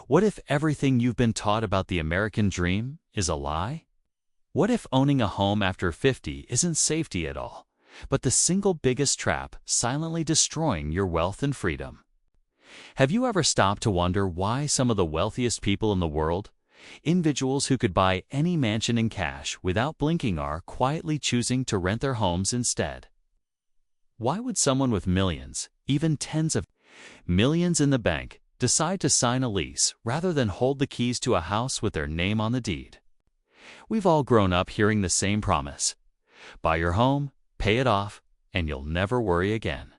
What if everything you've been taught about the American dream is a lie? What if owning a home after 50 isn't safety at all, but the single biggest trap silently destroying your wealth and freedom? Have you ever stopped to wonder why some of the wealthiest people in the world, individuals who could buy any mansion in cash without blinking, are quietly choosing to rent their homes instead? Why would someone with millions, even tens of millions in the bank, decide to sign a lease rather than hold the keys to a house with their name on the deed? We've all grown up hearing the same promise: buy your home, pay it off, and you'll never worry again.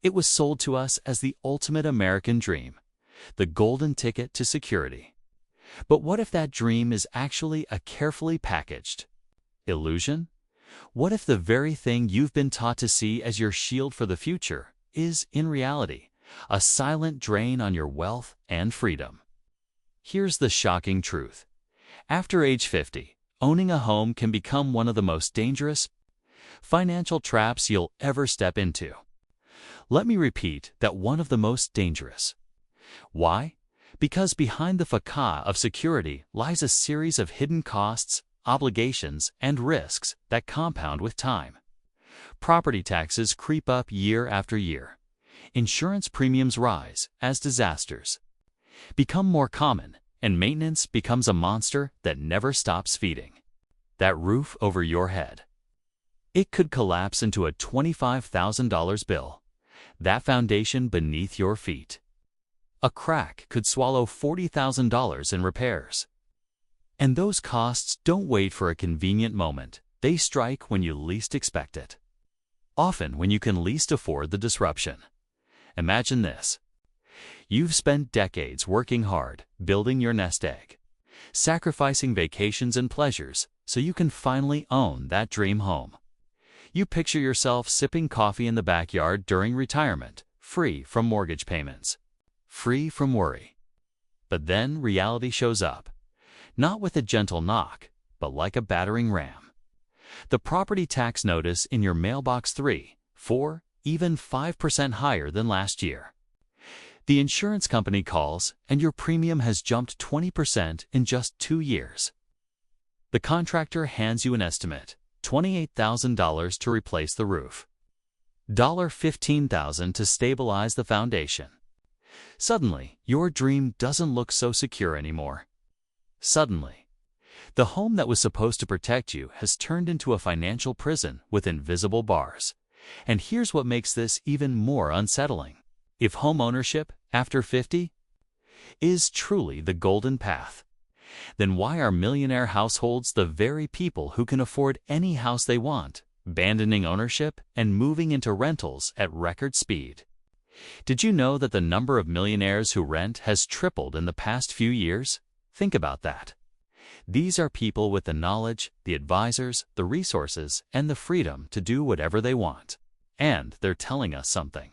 It was sold to us as the ultimate American dream, the golden ticket to security. But what if that dream is actually a carefully packaged illusion? What if the very thing you've been taught to see as your shield for the future is, in reality, a silent drain on your wealth and freedom? Here's the shocking truth. After age 50, owning a home can become one of the most dangerous financial traps you'll ever step into. Let me repeat that: one of the most dangerous. Why? Because behind the facade of security lies a series of hidden costs, obligations, and risks that compound with time. Property taxes creep up year after year. Insurance premiums rise as disasters become more common, and maintenance becomes a monster that never stops feeding. That roof over your head, it could collapse into a $25,000 bill. That foundation beneath your feet, a crack could swallow $40,000 in repairs. And those costs don't wait for a convenient moment. They strike when you least expect it, often when you can least afford the disruption. Imagine this. You've spent decades working hard, building your nest egg, sacrificing vacations and pleasures so you can finally own that dream home. You picture yourself sipping coffee in the backyard during retirement, free from mortgage payments, free from worry. But then reality shows up, not with a gentle knock, but like a battering ram. The property tax notice in your mailbox: 3, 4, even 5% higher than last year. The insurance company calls, and your premium has jumped 20% in just 2 years. The contractor hands you an estimate: $28,000 to replace the roof, $15,000 to stabilize the foundation. Suddenly, your dream doesn't look so secure anymore. Suddenly, the home that was supposed to protect you has turned into a financial prison with invisible bars. And here's what makes this even more unsettling. If home ownership after 50 is truly the golden path, then why are millionaire households the very people who can afford any house they want, abandoning ownership and moving into rentals at record speed? Did you know that the number of millionaires who rent has tripled in the past few years? Think about that. These are people with the knowledge, the advisors, the resources, and the freedom to do whatever they want. And they're telling us something.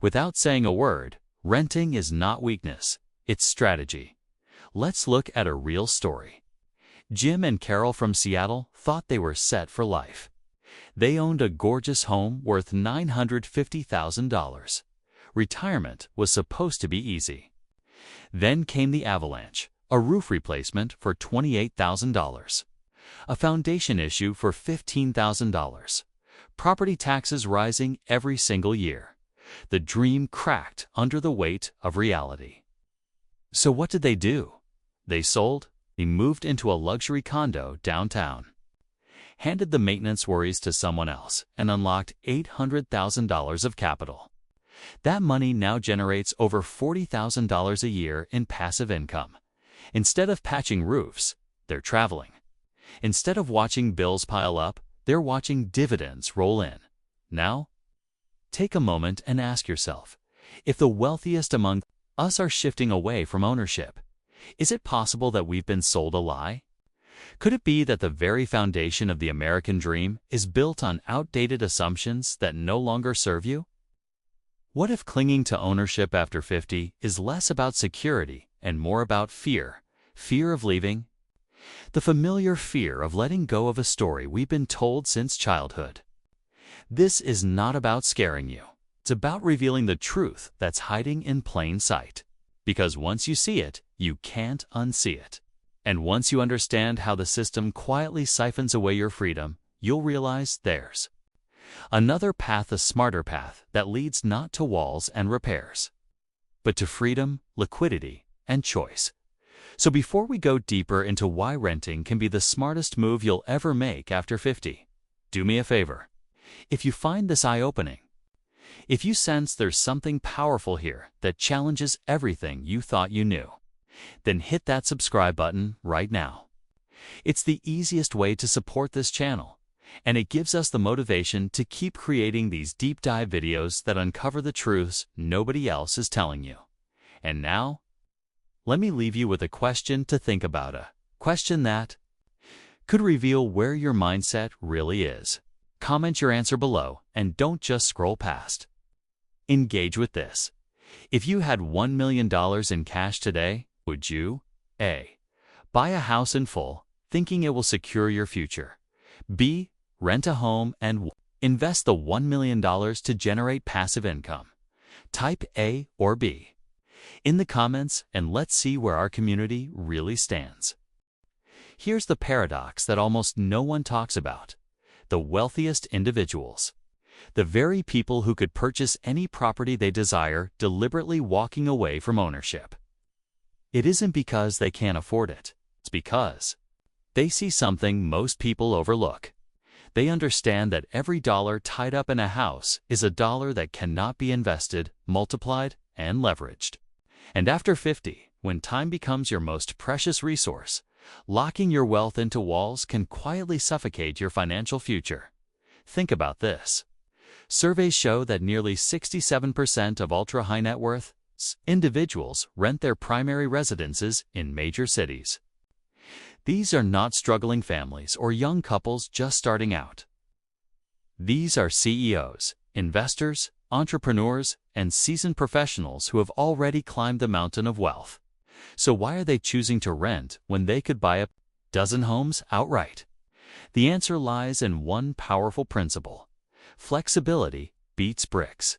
Without saying a word, renting is not weakness, it's strategy. Let's look at a real story. Jim and Carol from Seattle thought they were set for life. They owned a gorgeous home worth $950,000. Retirement was supposed to be easy. Then came the avalanche: a roof replacement for $28,000, a foundation issue for $15,000, property taxes rising every single year. The dream cracked under the weight of reality. So what did they do? They sold. They moved into a luxury condo downtown, handed the maintenance worries to someone else, and unlocked $800,000 of capital. That money now generates over $40,000 a year in passive income. Instead of patching roofs, they're traveling. Instead of watching bills pile up, they're watching dividends roll in. Now, take a moment and ask yourself, if the wealthiest among us are shifting away from ownership, is it possible that we've been sold a lie? Could it be that the very foundation of the American dream is built on outdated assumptions that no longer serve you? What if clinging to ownership after 50 is less about security and more about fear? Fear of leaving? The familiar fear of letting go of a story we've been told since childhood. This is not about scaring you. It's about revealing the truth that's hiding in plain sight. Because once you see it, you can't unsee it. And once you understand how the system quietly siphons away your freedom, you'll realize there's another path, a smarter path that leads not to walls and repairs, but to freedom, liquidity, and choice. So before we go deeper into why renting can be the smartest move you'll ever make after 50, do me a favor. If you find this eye-opening, if you sense there's something powerful here that challenges everything you thought you knew, then hit that subscribe button right now. It's the easiest way to support this channel, and it gives us the motivation to keep creating these deep dive videos that uncover the truths nobody else is telling you. And now, let me leave you with a question to think about, a question that could reveal where your mindset really is. Comment your answer below and don't just scroll past. Engage with this. If you had $1 million in cash today, would you A. Buy a house in full, thinking it will secure your future? B. Rent a home and invest the $1 million to generate passive income? Type A or B in the comments and let's see where our community really stands. Here's the paradox that almost no one talks about. The wealthiest individuals, the very people who could purchase any property they desire, deliberately walking away from ownership. It isn't because they can't afford it. It's because they see something most people overlook. They understand that every dollar tied up in a house is a dollar that cannot be invested, multiplied, and leveraged. And after 50, when time becomes your most precious resource, locking your wealth into walls can quietly suffocate your financial future. Think about this. Surveys show that nearly 67% of ultra-high net worth individuals rent their primary residences in major cities. These are not struggling families or young couples just starting out. These are CEOs, investors, entrepreneurs, and seasoned professionals who have already climbed the mountain of wealth. So why are they choosing to rent when they could buy a dozen homes outright? The answer lies in one powerful principle: flexibility beats bricks.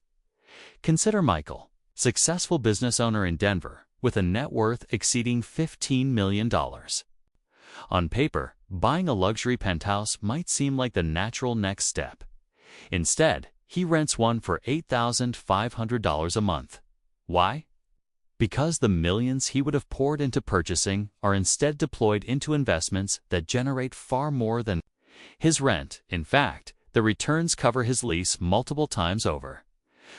Consider Michael, successful business owner in Denver with a net worth exceeding $15 million. On paper, buying a luxury penthouse might seem like the natural next step. Instead, he rents one for $8,500 a month. Why? Because the millions he would have poured into purchasing are instead deployed into investments that generate far more than his rent. In fact, the returns cover his lease multiple times over.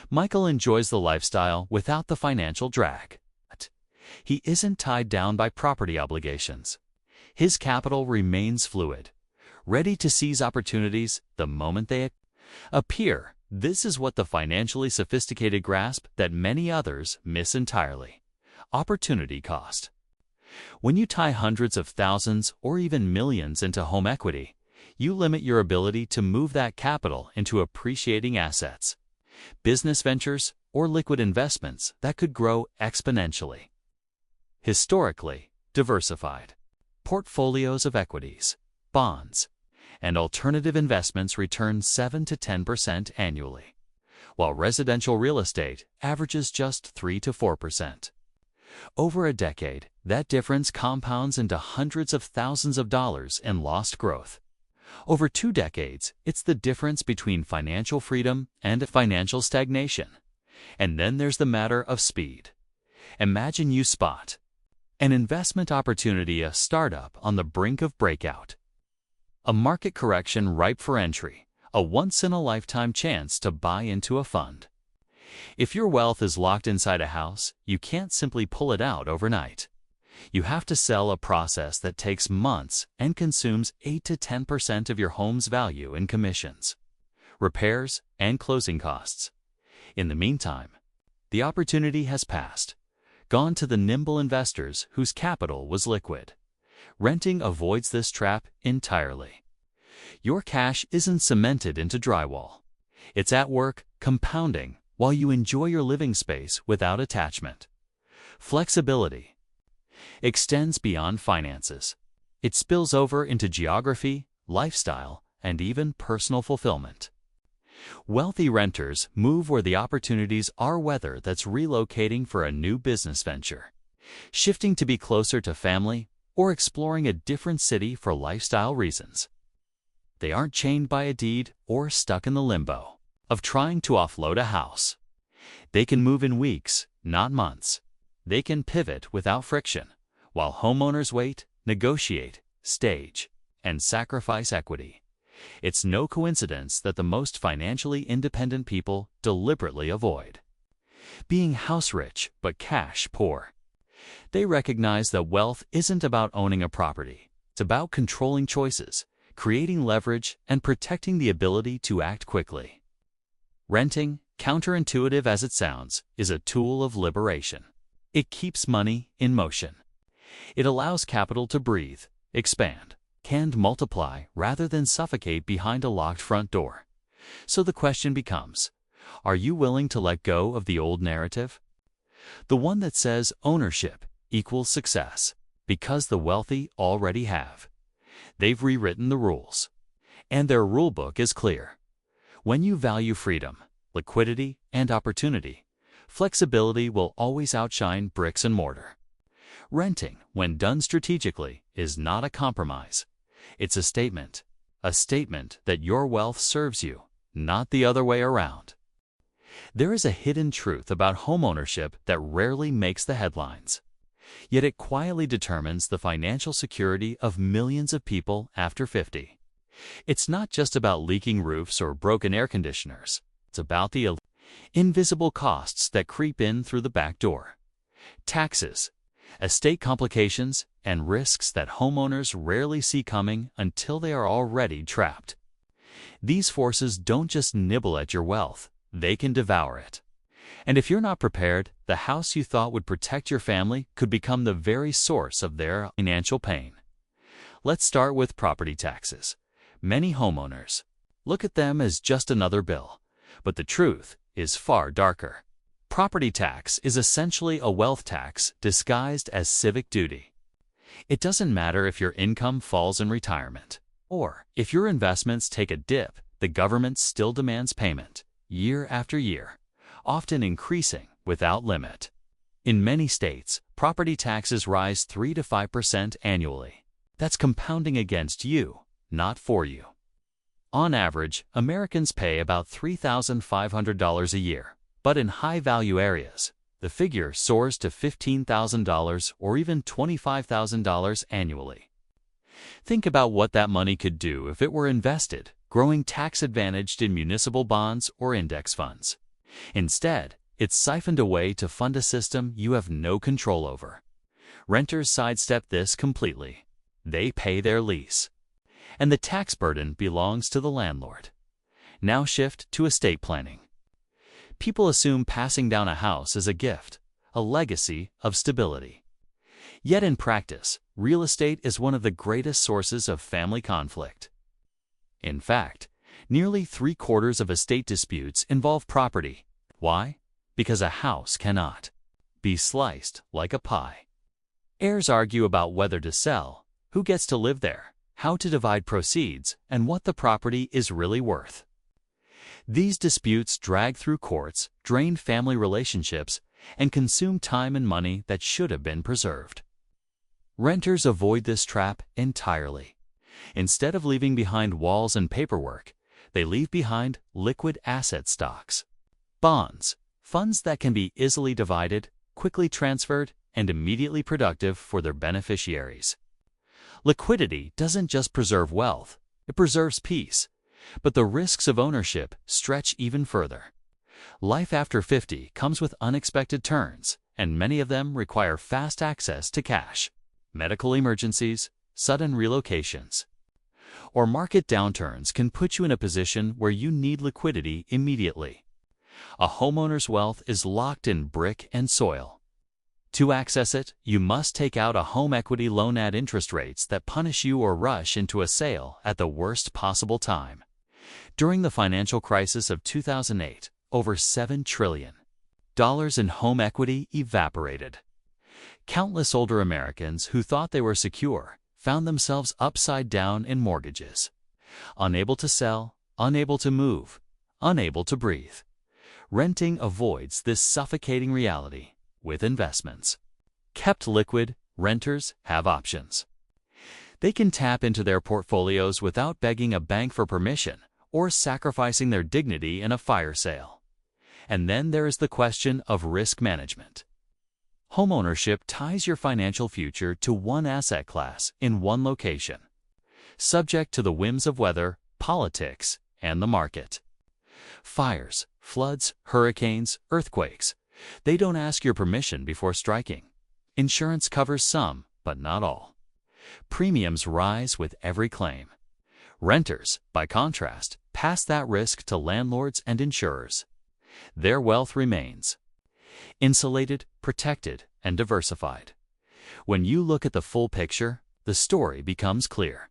Michael enjoys the lifestyle without the financial drag. He isn't tied down by property obligations. His capital remains fluid, ready to seize opportunities the moment they appear. This is what the financially sophisticated grasp that many others miss entirely: opportunity cost. When you tie hundreds of thousands or even millions into home equity, you limit your ability to move that capital into appreciating assets, business ventures, or liquid investments that could grow exponentially. Historically diversified portfolios of equities, bonds, and alternative investments return 7 to 10% annually, while residential real estate averages just 3 to 4%. Over a decade, that difference compounds into hundreds of thousands of dollars in lost growth. Over 2 decades, it's the difference between financial freedom and financial stagnation. And then there's the matter of speed. Imagine you spot an investment opportunity, a startup on the brink of breakout, a market correction ripe for entry, a once-in-a-lifetime chance to buy into a fund. If your wealth is locked inside a house, you can't simply pull it out overnight. You have to sell a process that takes months and consumes 8 to 10% of your home's value in commissions, repairs, and closing costs. In the meantime, the opportunity has passed, gone to the nimble investors whose capital was liquid. Renting avoids this trap entirely. Your cash isn't cemented into drywall. It's at work, compounding, while you enjoy your living space without attachment. Flexibility extends beyond finances. It spills over into geography, lifestyle, and even personal fulfillment. Wealthy renters move where the opportunities are, whether that's relocating for a new business venture, shifting to be closer to family, or exploring a different city for lifestyle reasons. They aren't chained by a deed or stuck in the limbo of trying to offload a house. They can move in weeks, not months. They can pivot without friction, while homeowners wait, negotiate, stage, and sacrifice equity. It's no coincidence that the most financially independent people deliberately avoid being house-rich but cash-poor. They recognize that wealth isn't about owning a property. It's about controlling choices, creating leverage, and protecting the ability to act quickly. Renting, counterintuitive as it sounds, is a tool of liberation. It keeps money in motion. It allows capital to breathe, expand, and multiply rather than suffocate behind a locked front door. So the question becomes, are you willing to let go of the old narrative? The one that says ownership equals success, because the wealthy already have. They've rewritten the rules, and their rulebook is clear. When you value freedom, liquidity, and opportunity, flexibility will always outshine bricks and mortar. Renting, when done strategically, is not a compromise. It's a statement that your wealth serves you, not the other way around. There is a hidden truth about homeownership that rarely makes the headlines, yet it quietly determines the financial security of millions of people after 50. It's not just about leaking roofs or broken air conditioners. It's about the invisible costs that creep in through the back door. Taxes, estate complications, and risks that homeowners rarely see coming until they are already trapped. These forces don't just nibble at your wealth, they can devour it. And if you're not prepared, the house you thought would protect your family could become the very source of their financial pain. Let's start with property taxes. Many homeowners look at them as just another bill, but the truth is far darker. Property tax is essentially a wealth tax disguised as civic duty. It doesn't matter if your income falls in retirement, or if your investments take a dip, the government still demands payment, year after year, often increasing without limit. In many states, property taxes rise 3 to 5% annually. That's compounding against you, not for you. On average, Americans pay about $3,500 a year, but in high-value areas, the figure soars to $15,000 or even $25,000 annually. Think about what that money could do if it were invested, growing tax-advantaged in municipal bonds or index funds. Instead, it's siphoned away to fund a system you have no control over. Renters sidestep this completely. They pay their lease, and the tax burden belongs to the landlord. Now shift to estate planning. People assume passing down a house is a gift, a legacy of stability. Yet in practice, real estate is one of the greatest sources of family conflict. In fact, nearly 3/4 of estate disputes involve property. Why? Because a house cannot be sliced like a pie. Heirs argue about whether to sell, who gets to live there, how to divide proceeds, and what the property is really worth. These disputes drag through courts, drain family relationships, and consume time and money that should have been preserved. Renters avoid this trap entirely. Instead of leaving behind walls and paperwork, they leave behind liquid asset stocks, bonds, funds that can be easily divided, quickly transferred, and immediately productive for their beneficiaries. Liquidity doesn't just preserve wealth, it preserves peace. But the risks of ownership stretch even further. Life after 50 comes with unexpected turns, and many of them require fast access to cash. Medical emergencies, sudden relocations, or market downturns can put you in a position where you need liquidity immediately. A homeowner's wealth is locked in brick and soil. To access it, you must take out a home equity loan at interest rates that punish you or rush into a sale at the worst possible time. During the financial crisis of 2008, over $7 trillion in home equity evaporated. Countless older Americans who thought they were secure found themselves upside down in mortgages. Unable to sell, unable to move, unable to breathe. Renting avoids this suffocating reality with investments. Kept liquid, renters have options. They can tap into their portfolios without begging a bank for permission or sacrificing their dignity in a fire sale. And then there is the question of risk management. Homeownership ties your financial future to one asset class in one location, subject to the whims of weather, politics, and the market. Fires, floods, hurricanes, earthquakes. They don't ask your permission before striking. Insurance covers some, but not all. Premiums rise with every claim. Renters, by contrast, pass that risk to landlords and insurers. Their wealth remains insulated, protected, and diversified. When you look at the full picture, the story becomes clear.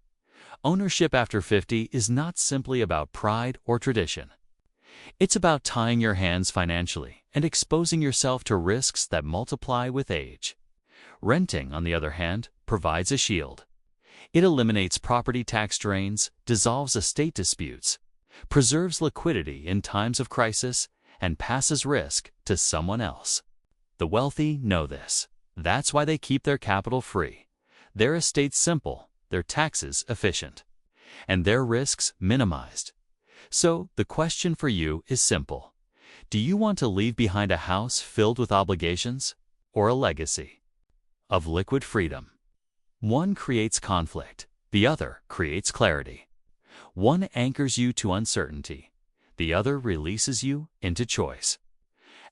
Ownership after 50 is not simply about pride or tradition. It's about tying your hands financially and exposing yourself to risks that multiply with age. Renting, on the other hand, provides a shield. It eliminates property tax drains, dissolves estate disputes, preserves liquidity in times of crisis, and passes risk to someone else. The wealthy know this. That's why they keep their capital free, their estates simple, their taxes efficient, and their risks minimized. So, the question for you is simple. Do you want to leave behind a house filled with obligations or a legacy of liquid freedom? One creates conflict, the other creates clarity. One anchors you to uncertainty, the other releases you into choice.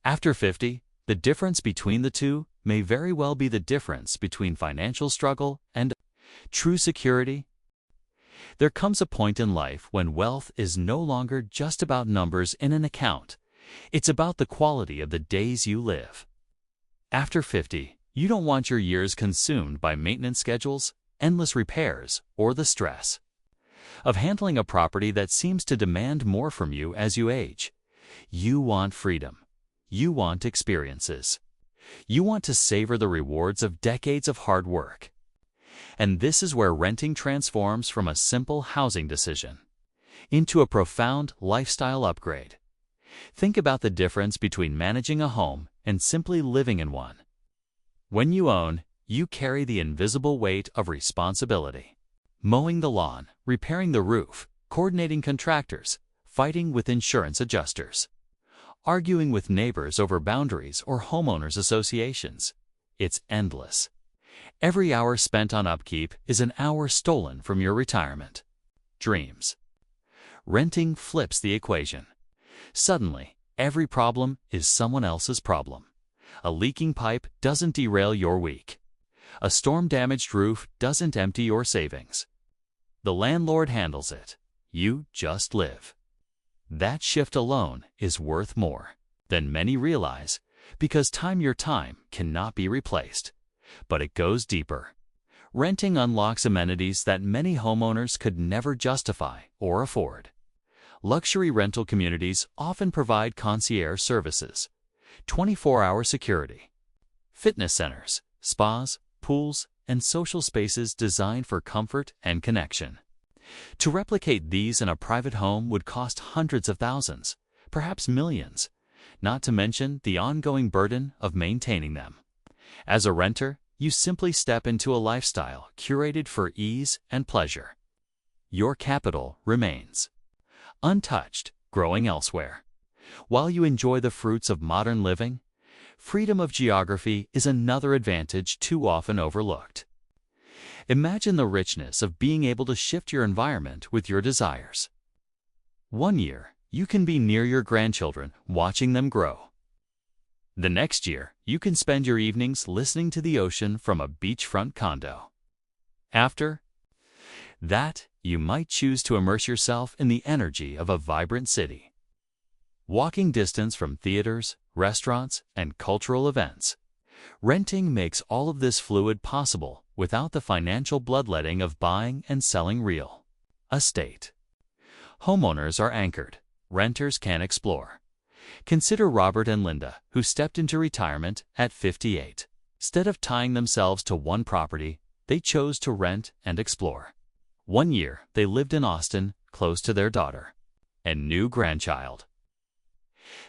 After 50, the difference between the two may very well be the difference between financial struggle and true security. There comes a point in life when wealth is no longer just about numbers in an account. It's about the quality of the days you live. After 50, you don't want your years consumed by maintenance schedules, endless repairs, or the stress of handling a property that seems to demand more from you as you age. You want freedom. You want experiences. You want to savor the rewards of decades of hard work. And this is where renting transforms from a simple housing decision into a profound lifestyle upgrade. Think about the difference between managing a home and simply living in one. When you own, you carry the invisible weight of responsibility. Mowing the lawn, repairing the roof, coordinating contractors, fighting with insurance adjusters, arguing with neighbors over boundaries or homeowners associations. It's endless. Every hour spent on upkeep is an hour stolen from your retirement. Dreams. Renting flips the equation. Suddenly, every problem is someone else's problem. A leaking pipe doesn't derail your week. A storm-damaged roof doesn't empty your savings. The landlord handles it. You just live. That shift alone is worth more than many realize, because your time cannot be replaced. But it goes deeper. Renting unlocks amenities that many homeowners could never justify or afford. Luxury rental communities often provide concierge services, 24-hour security, fitness centers, spas, pools, and social spaces designed for comfort and connection. To replicate these in a private home would cost hundreds of thousands, perhaps millions, not to mention the ongoing burden of maintaining them. As a renter, you simply step into a lifestyle curated for ease and pleasure. Your capital remains untouched, growing elsewhere. While you enjoy the fruits of modern living, freedom of geography is another advantage too often overlooked. Imagine the richness of being able to shift your environment with your desires. One year, you can be near your grandchildren, watching them grow. The next year, you can spend your evenings listening to the ocean from a beachfront condo. After that, you might choose to immerse yourself in the energy of a vibrant city. Walking distance from theaters, restaurants, and cultural events. Renting makes all of this fluid possible without the financial bloodletting of buying and selling real estate. Homeowners are anchored. Renters can explore. Consider Robert and Linda, who stepped into retirement at 58. Instead of tying themselves to one property, they chose to rent and explore. One year, they lived in Austin, close to their daughter. and new grandchild.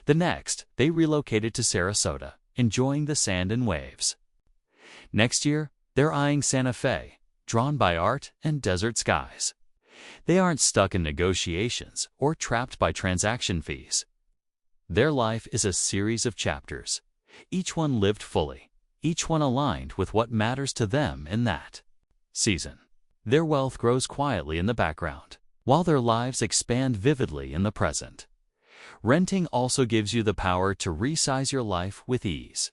The next, they relocated to Sarasota, enjoying the sand and waves. Next year, they're eyeing Santa Fe, drawn by art and desert skies. They aren't stuck in negotiations or trapped by transaction fees. Their life is a series of chapters, each one lived fully, each one aligned with what matters to them in that season. Their wealth grows quietly in the background, while their lives expand vividly in the present. Renting also gives you the power to resize your life with ease.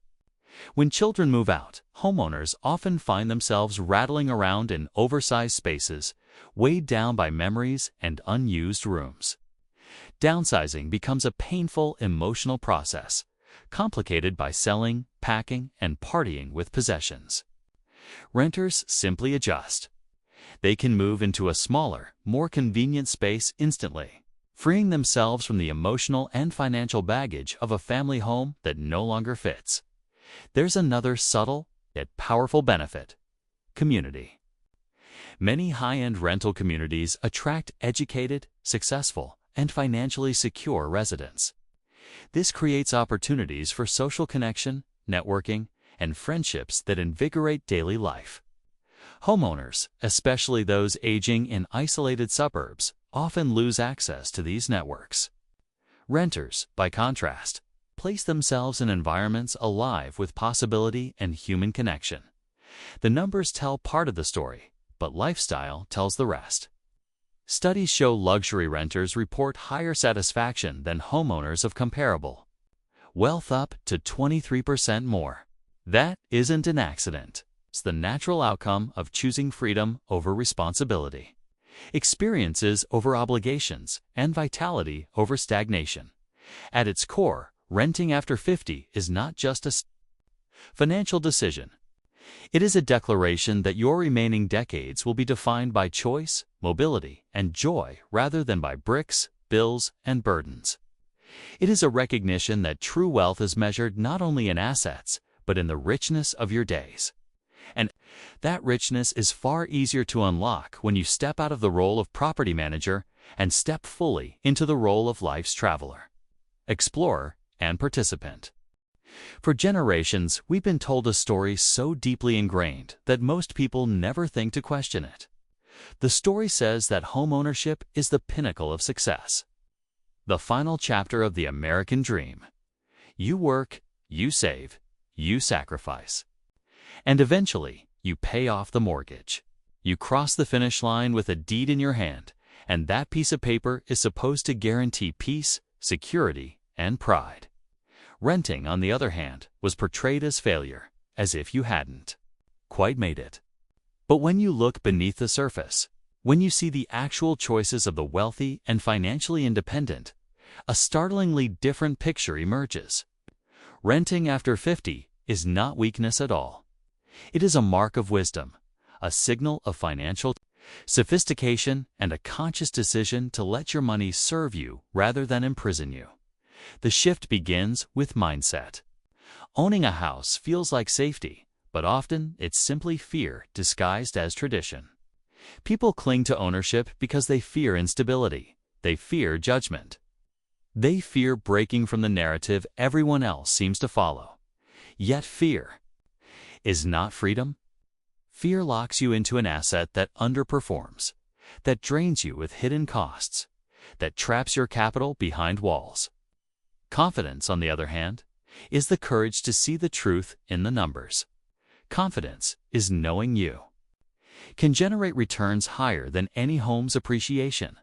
When children move out, homeowners often find themselves rattling around in oversized spaces, weighed down by memories and unused rooms. Downsizing becomes a painful emotional process, complicated by selling, packing, and partying with possessions. Renters simply adjust. They can move into a smaller, more convenient space instantly, freeing themselves from the emotional and financial baggage of a family home that no longer fits. There's another subtle yet powerful benefit: community. Many high-end rental communities attract educated, successful, and financially secure residents. This creates opportunities for social connection, networking, and friendships that invigorate daily life. Homeowners, especially those aging in isolated suburbs, often lose access to these networks. Renters, by contrast, place themselves in environments alive with possibility and human connection. The numbers tell part of the story, but lifestyle tells the rest. Studies show luxury renters report higher satisfaction than homeowners of comparable wealth, up to 23% more. That isn't an accident. It's the natural outcome of choosing freedom over responsibility, experiences over obligations, and vitality over stagnation. At its core, renting after 50 is not just a financial decision. It is a declaration that your remaining decades will be defined by choice, mobility, and joy rather than by bricks, bills, and burdens. It is a recognition that true wealth is measured not only in assets, but in the richness of your days. And that richness is far easier to unlock when you step out of the role of property manager and step fully into the role of life's traveler, explorer, and participant. For generations, we've been told a story so deeply ingrained that most people never think to question it. The story says that homeownership is the pinnacle of success, the final chapter of the American dream. You work, you save, you sacrifice, and eventually you pay off the mortgage. You cross the finish line with a deed in your hand, and that piece of paper is supposed to guarantee peace, security, and pride. Renting, on the other hand, was portrayed as failure, as if you hadn't quite made it. But when you look beneath the surface, when you see the actual choices of the wealthy and financially independent, a startlingly different picture emerges. Renting after 50 is not weakness at all. It is a mark of wisdom, a signal of financial sophistication, and a conscious decision to let your money serve you rather than imprison you. The shift begins with mindset. Owning a house feels like safety, but often it's simply fear disguised as tradition. People cling to ownership because they fear instability. They fear judgment. They fear breaking from the narrative everyone else seems to follow. Yet fear is not freedom. Fear locks you into an asset that underperforms, that drains you with hidden costs, that traps your capital behind walls. Confidence, on the other hand, is the courage to see the truth in the numbers. Confidence is knowing you can generate returns higher than any home's appreciation.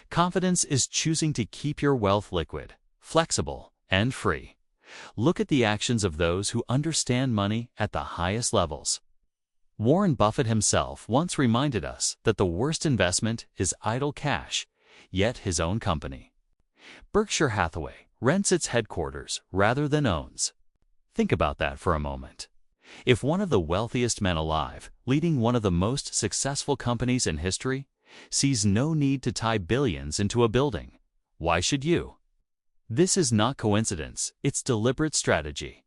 Confidence is choosing to keep your wealth liquid, flexible, and free. Look at the actions of those who understand money at the highest levels. Warren Buffett himself once reminded us that the worst investment is idle cash, yet his own company. Berkshire Hathaway rents its headquarters rather than owns. Think about that for a moment. If one of the wealthiest men alive, leading one of the most successful companies in history, sees no need to tie billions into a building, why should you? This is not coincidence, it's deliberate strategy.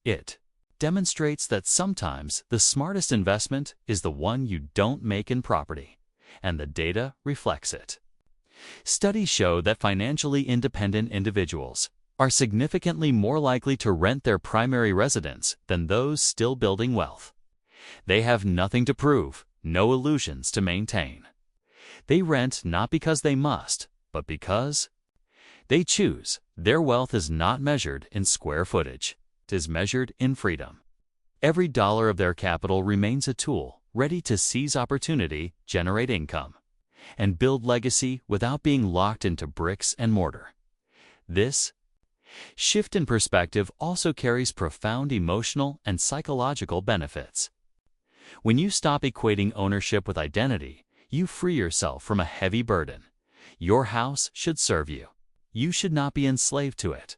It demonstrates that sometimes the smartest investment is the one you don't make in property, and the data reflects it. Studies show that financially independent individuals are significantly more likely to rent their primary residence than those still building wealth. They have nothing to prove, no illusions to maintain. They rent not because they must, but because they choose. Their wealth is not measured in square footage. It is measured in freedom. Every dollar of their capital remains a tool, ready to seize opportunity, generate income, and build legacy without being locked into bricks and mortar. This shift in perspective also carries profound emotional and psychological benefits. When you stop equating ownership with identity, you free yourself from a heavy burden. Your house should serve you. You should not be enslaved to it.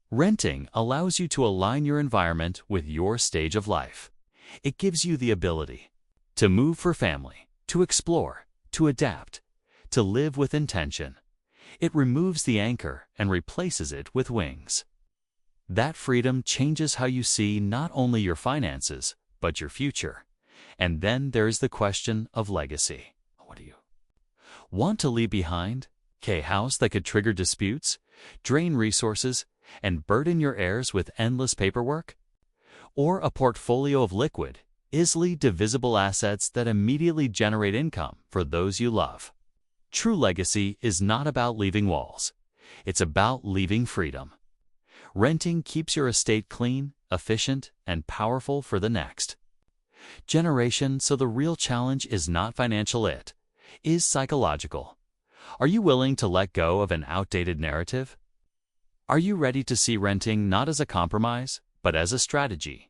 Renting allows you to align your environment with your stage of life. It gives you the ability to move for family, to explore, to adapt, to live with intention. It removes the anchor and replaces it with wings. That freedom changes how you see not only your finances, but your future. And then there is the question of legacy. What do you want to leave behind? A house that could trigger disputes, drain resources, and burden your heirs with endless paperwork? Or a portfolio of liquid, easily divisible assets that immediately generate income for those you love? True legacy is not about leaving walls. It's about leaving freedom. Renting keeps your estate clean, efficient, and powerful for the next generation, so the real challenge is not financial, it is psychological. Are you willing to let go of an outdated narrative? Are you ready to see renting not as a compromise, but as a strategy?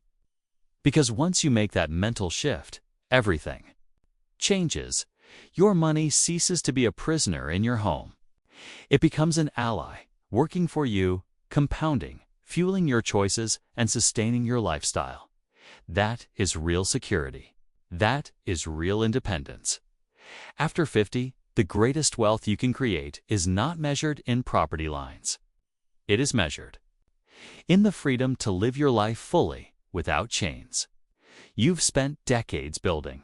Because once you make that mental shift, everything changes. Your money ceases to be a prisoner in your home. It becomes an ally, working for you, compounding, fueling your choices, and sustaining your lifestyle. That is real security. That is real independence. After 50, the greatest wealth you can create is not measured in property lines. It is measured in the freedom to live your life fully, without chains you've spent decades building.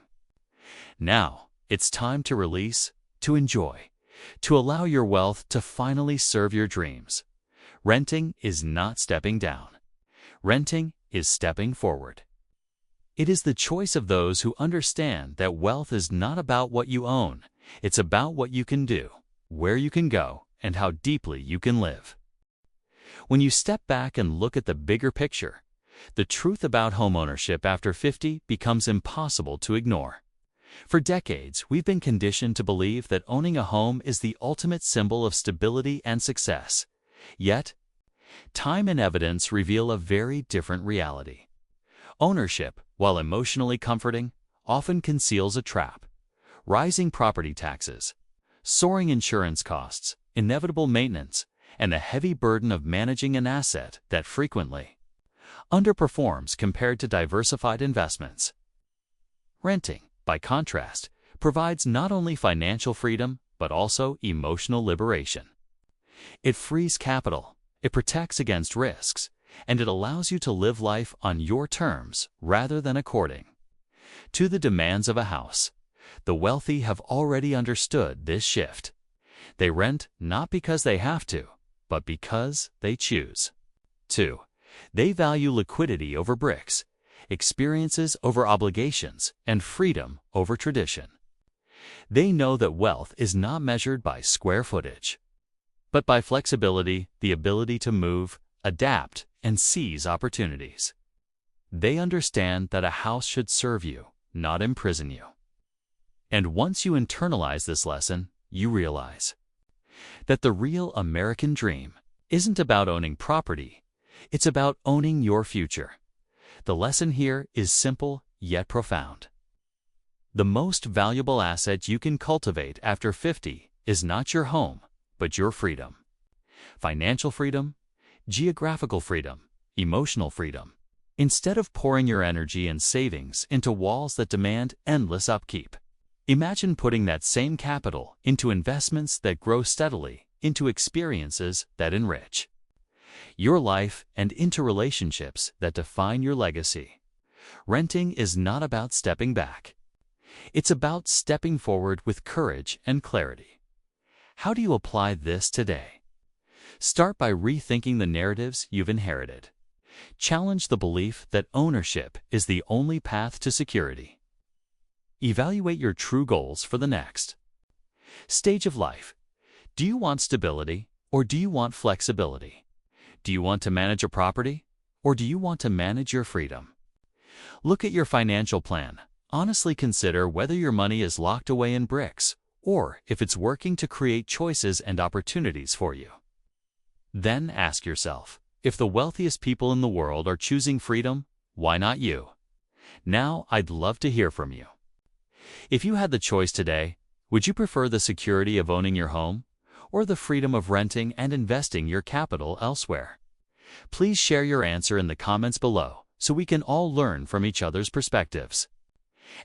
Now, it's time to release, to enjoy, to allow your wealth to finally serve your dreams. Renting is not stepping down. Renting is stepping forward. It is the choice of those who understand that wealth is not about what you own. It's about what you can do, where you can go, and how deeply you can live. When you step back and look at the bigger picture, the truth about homeownership after 50 becomes impossible to ignore. For decades, we've been conditioned to believe that owning a home is the ultimate symbol of stability and success. Yet, time and evidence reveal a very different reality. Ownership, while emotionally comforting, often conceals a trap. Rising property taxes, soaring insurance costs, inevitable maintenance, and the heavy burden of managing an asset that frequently underperforms compared to diversified investments. Renting, by contrast, provides not only financial freedom, but also emotional liberation. It frees capital, it protects against risks, and it allows you to live life on your terms rather than according to the demands of a house. The wealthy have already understood this shift. They rent not because they have to, but because they choose to. They value liquidity over bricks, experiences over obligations, and freedom over tradition. They know that wealth is not measured by square footage, but by flexibility, the ability to move, adapt, and seize opportunities. They understand that a house should serve you, not imprison you. And once you internalize this lesson, you realize that the real American dream isn't about owning property, it's about owning your future. The lesson here is simple yet profound. The most valuable asset you can cultivate after 50 is not your home, but your freedom. Financial freedom, geographical freedom, emotional freedom. Instead of pouring your energy and savings into walls that demand endless upkeep, imagine putting that same capital into investments that grow steadily, into experiences that enrich your life, and into relationships that define your legacy. Renting is not about stepping back. It's about stepping forward with courage and clarity. How do you apply this today? Start by rethinking the narratives you've inherited. Challenge the belief that ownership is the only path to security. Evaluate your true goals for the next stage of life. Do you want stability or do you want flexibility? Do you want to manage a property or do you want to manage your freedom? Look at your financial plan. Honestly consider whether your money is locked away in bricks or if it's working to create choices and opportunities for you. Then ask yourself, if the wealthiest people in the world are choosing freedom, why not you? Now, I'd love to hear from you. If you had the choice today, would you prefer the security of owning your home or the freedom of renting and investing your capital elsewhere? Please share your answer in the comments below so we can all learn from each other's perspectives.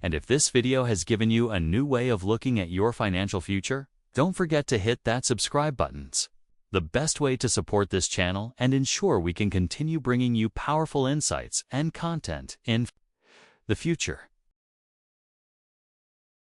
And if this video has given you a new way of looking at your financial future, don't forget to hit that subscribe button. The best way to support this channel and ensure we can continue bringing you powerful insights and content in the future.